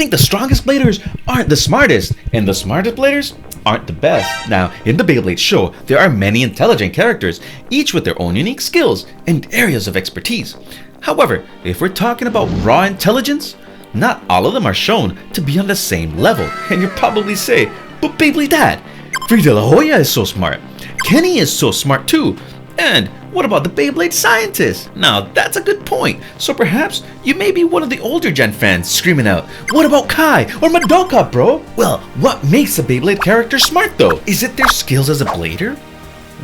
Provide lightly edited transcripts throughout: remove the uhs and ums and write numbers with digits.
think the strongest bladers aren't the smartest, and the smartest bladers aren't the best. Now, in the Beyblade show, there are many intelligent characters, each with their own unique skills and areas of expertise. However, if we're talking about raw intelligence, not all of them are shown to be on the same level. And you'll probably say, but Beyblade Dad, Frida La Jolla is so smart. Kenny is so smart too. And what about the Beyblade scientists? Now that's a good point. So perhaps you may be one of the older gen fans screaming out, what about Kai or Madoka, bro? Well, what makes a Beyblade character smart though? Is it their skills as a blader?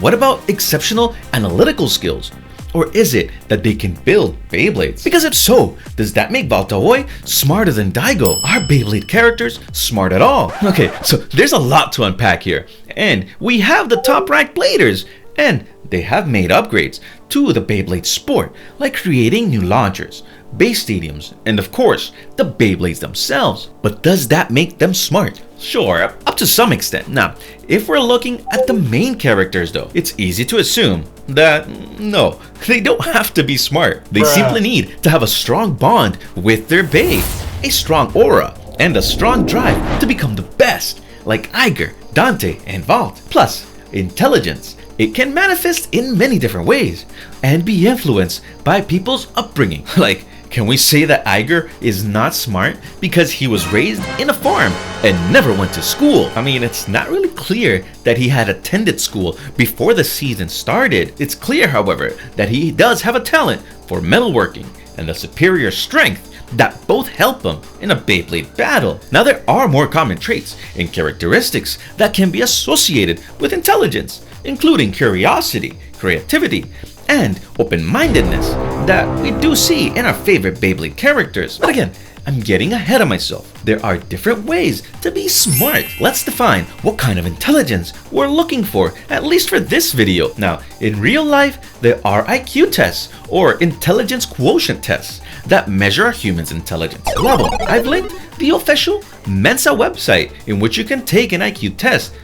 What about exceptional analytical skills? Or is it that they can build Beyblades? Because if so, does that make Baltaoy smarter than Daigo? Are Beyblade characters smart at all? Okay, so there's a lot to unpack here. And we have the top ranked bladers. And they have made upgrades to the Beyblade sport, like creating new launchers, base stadiums, and of course, the Beyblades themselves. But does that make them smart? Sure, up to some extent. Now, if we're looking at the main characters though, it's easy to assume that no, they don't have to be smart. They simply need to have a strong bond with their babe, a strong aura, and a strong drive to become the best, like Aiger, Dante, and Vault. Plus, intelligence. It can manifest in many different ways and be influenced by people's upbringing. Like, can we say that Aiger is not smart because he was raised in a farm and never went to school? I mean, it's not really clear that he had attended school before the season started. It's clear, however, that he does have a talent for metalworking and a superior strength that both help him in a Beyblade battle. Now, there are more common traits and characteristics that can be associated with intelligence, including curiosity, creativity, and open-mindedness that we do see in our favorite Beyblade characters. But again, I'm getting ahead of myself. There are different ways to be smart. Let's define what kind of intelligence we're looking for, at least for this video. Now, in real life, there are IQ tests or intelligence quotient tests that measure a human's intelligence level. I've linked the official Mensa website in which you can take an IQ test,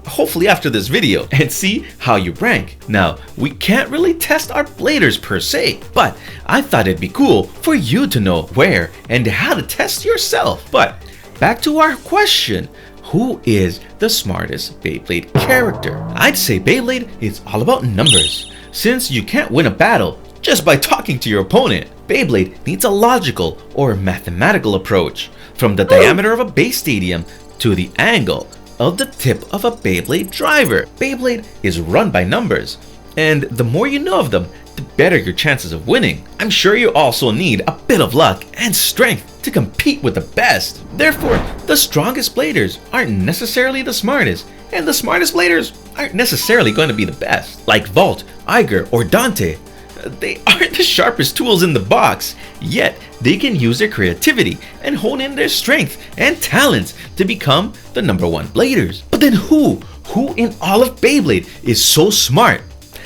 hopefully after this video, and see how you rank. Now, we can't really test our bladers per se, but I thought it'd be cool for you to know where and how to test yourself. But back to our question, who is the smartest Beyblade character? I'd say Beyblade is all about numbers, since you can't win a battle just by talking to your opponent. Beyblade needs a logical or mathematical approach, from the diameter of a base stadium to the angle of the tip of a Beyblade driver. Beyblade is run by numbers, and the more you know of them, the better your chances of winning. I'm sure you also need a bit of luck and strength to compete with the best. Therefore, the strongest bladers aren't necessarily the smartest, and the smartest bladers aren't necessarily going to be the best. Like Vault, Aiger, or Dante, they aren't the sharpest tools in the box, yet they can use their creativity and hone in their strength and talents to become the #1 bladers. But then who in all of Beyblade is so smart?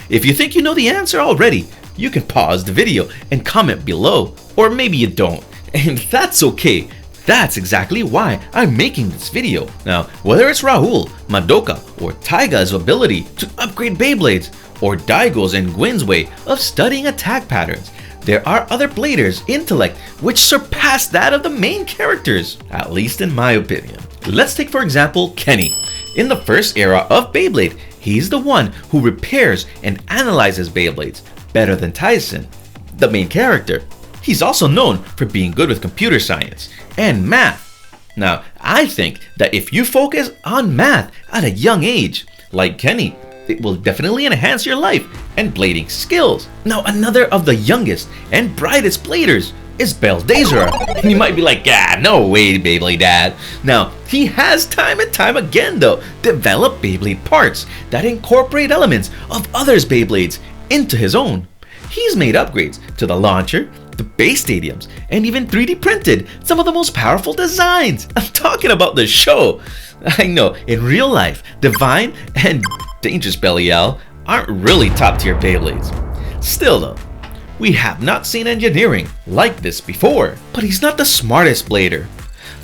If you think you know the answer already, you can pause the video and comment below, or maybe you don't, and that's okay. That's exactly why I'm making this video. Now, whether it's Rahul, Madoka, or Taiga's ability to upgrade Beyblades, or Daigo's and Gwyn's way of studying attack patterns, there are other bladers' intellect which surpass that of the main characters, at least in my opinion. Let's take for example Kenny. In the first era of Beyblade, he's the one who repairs and analyzes Beyblades better than Tyson, the main character. He's also known for being good with computer science and math. Now, I think that if you focus on math at a young age, like Kenny, it will definitely enhance your life and blading skills. Now, another of the youngest and brightest bladers is Belldazera. And you might be like, yeah, no way, Beyblade Dad. Now, he has time and time again though developed Beyblade parts that incorporate elements of others' Beyblades into his own. He's made upgrades to the launcher, the base stadiums, and even 3D printed some of the most powerful designs. I'm talking about the show. I know, in real life, Divine and Dangerous Belial aren't really top tier Beyblades. Still though, we have not seen engineering like this before. But he's not the smartest blader.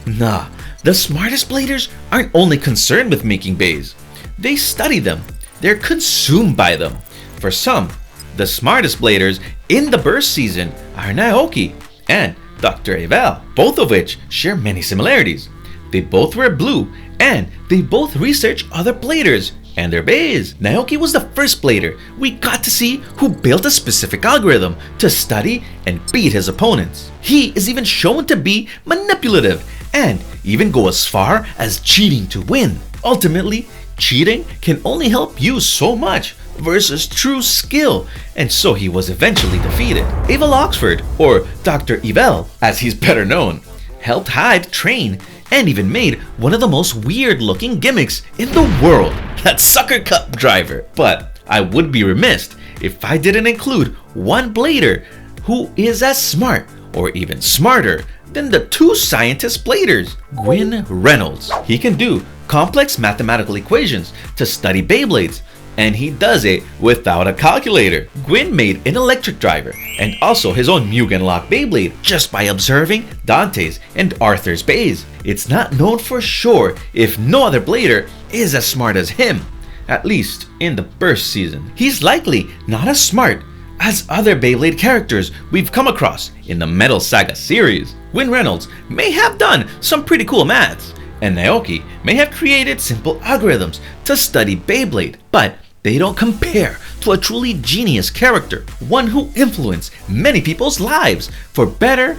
Nah, the smartest bladers aren't only concerned with making bays. They study them. They're consumed by them. For some, the smartest bladers in the burst season are Naoki and the Dr. Eval, both of which share many similarities. They both wear blue, and they both research other bladers and their bays. Naoki was the first blader we got to see who built a specific algorithm to study and beat his opponents. He is even shown to be manipulative and even go as far as cheating to win. Ultimately, cheating can only help you so much versus true skill, and so he was eventually defeated. Eval Oxford, or Dr. Eval as he's better known, helped Hyde train and even made one of the most weird looking gimmicks in the world, that sucker cup driver. But I would be remiss if I didn't include one blader who is as smart or even smarter than the two scientist bladers, Gwyn Reynolds. He can do complex mathematical equations to study Beyblades, and he does it without a calculator. Gwyn made an electric driver and also his own Mugen Lock Beyblade just by observing Dante's and Arthur's bays. It's not known for sure if no other blader is as smart as him, at least in the burst season. He's likely not as smart as other Beyblade characters we've come across in the Metal Saga series. Gwyn Reynolds may have done some pretty cool maths, and Naoki may have created simple algorithms to study Beyblade, but they don't compare to a truly genius character, one who influenced many people's lives for better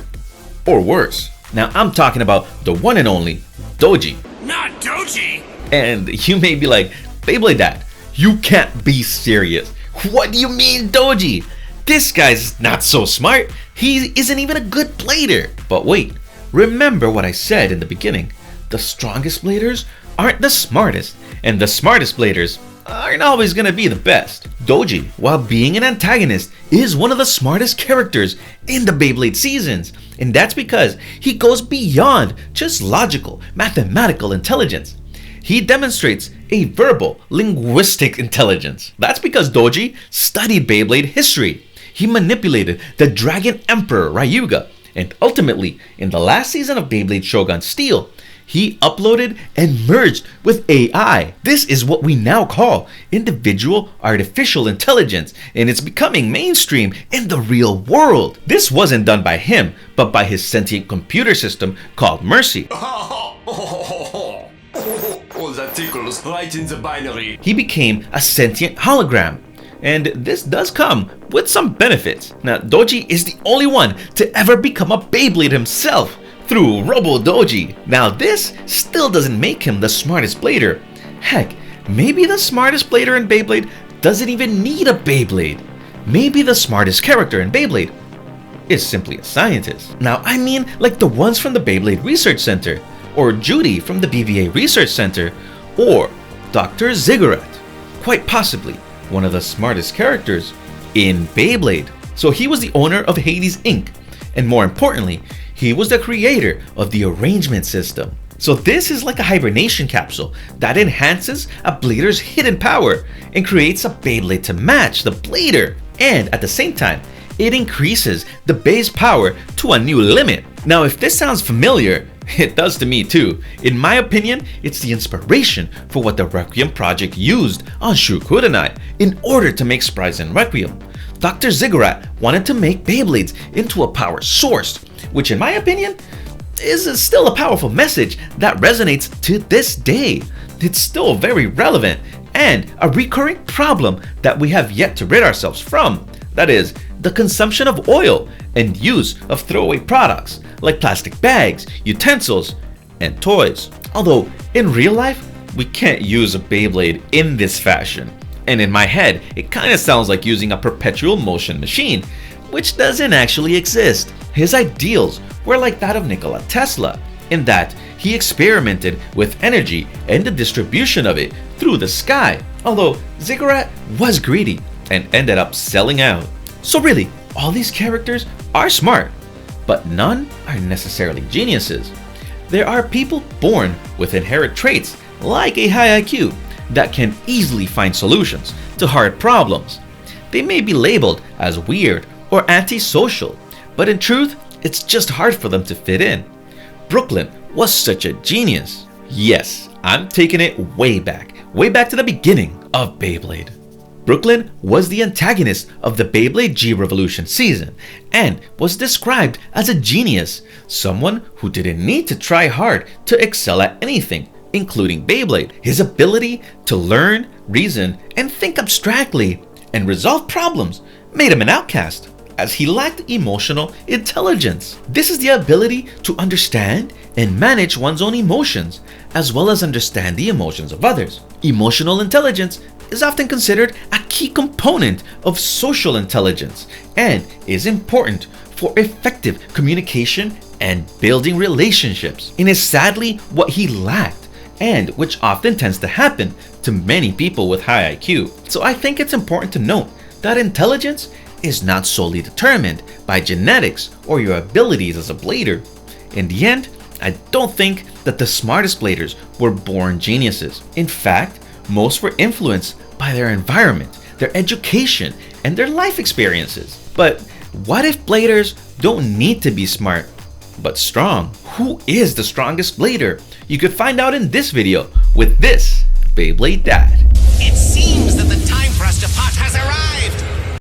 or worse. Now I'm talking about the one and only Doji. Not Doji! And you may be like, Beyblade Dad, you can't be serious. What do you mean Doji? This guy's not so smart. He isn't even a good blader. But wait, remember what I said in the beginning. The strongest bladers aren't the smartest, and the smartest bladers aren't always gonna be the best. Doji, while being an antagonist, is one of the smartest characters in the Beyblade seasons, and that's because he goes beyond just logical, mathematical intelligence. He demonstrates a verbal, linguistic intelligence. That's because Doji studied Beyblade history. He manipulated the Dragon Emperor Ryuga, and ultimately, in the last season of Beyblade Shogun Steel, he uploaded and merged with AI. This is what we now call individual artificial intelligence, and it's becoming mainstream in the real world. This wasn't done by him, but by his sentient computer system called Mercy. That tickles right in the binary. He became a sentient hologram, and this does come with some benefits. Now, Doji is the only one to ever become a Beyblade himself through Robo Doji. Now, this still doesn't make him the smartest blader. Heck, maybe the smartest blader in Beyblade doesn't even need a Beyblade. Maybe the smartest character in Beyblade is simply a scientist. Now, I mean like the ones from the Beyblade Research Center, or Judy from the BVA Research Center, or Dr. Ziggurat, quite possibly one of the smartest characters in Beyblade. So he was the owner of Hades Inc., and more importantly, he was the creator of the arrangement system. So this is like a hibernation capsule that enhances a blader's hidden power and creates a Beyblade to match the blader, and at the same time, it increases the base power to a new limit. Now, if this sounds familiar, it does to me too. In my opinion, it's the inspiration for what the Requiem project used on Shu Kurenai in order to make Spryzen Requiem. Dr. Ziggurat wanted to make Beyblades into a power source, which in my opinion is still a powerful message that resonates to this day. It's still very relevant and a recurring problem that we have yet to rid ourselves from. That is, the consumption of oil and use of throwaway products like plastic bags, utensils, and toys. Although, in real life, we can't use a Beyblade in this fashion. And in my head, it kinda sounds like using a perpetual motion machine, which doesn't actually exist. His ideals were like that of Nikola Tesla, in that he experimented with energy and the distribution of it through the sky. Although Ziggurat was greedy and ended up selling out. So really, all these characters are smart, but none are necessarily geniuses. There are people born with inherent traits like a high IQ that can easily find solutions to hard problems. They may be labeled as weird or antisocial, but in truth, it's just hard for them to fit in. Brooklyn was such a genius. Yes, I'm taking it way back to the beginning of Beyblade. Brooklyn was the antagonist of the Beyblade G Revolution season and was described as a genius, someone who didn't need to try hard to excel at anything, including Beyblade. His ability to learn, reason, and think abstractly and resolve problems made him an outcast, as he lacked emotional intelligence. This is the ability to understand and manage one's own emotions, as well as understand the emotions of others. Emotional intelligence is often considered a key component of social intelligence and is important for effective communication and building relationships, and is sadly what he lacked, and which often tends to happen to many people with high IQ. So I think it's important to note that intelligence is not solely determined by genetics or your abilities as a blader. In the end, I don't think that the smartest bladers were born geniuses. In fact, most were influenced by their environment, their education, and their life experiences. But what if bladers don't need to be smart, but strong? Who is the strongest blader? You could find out in this video with this Beyblade Dad. It seems that the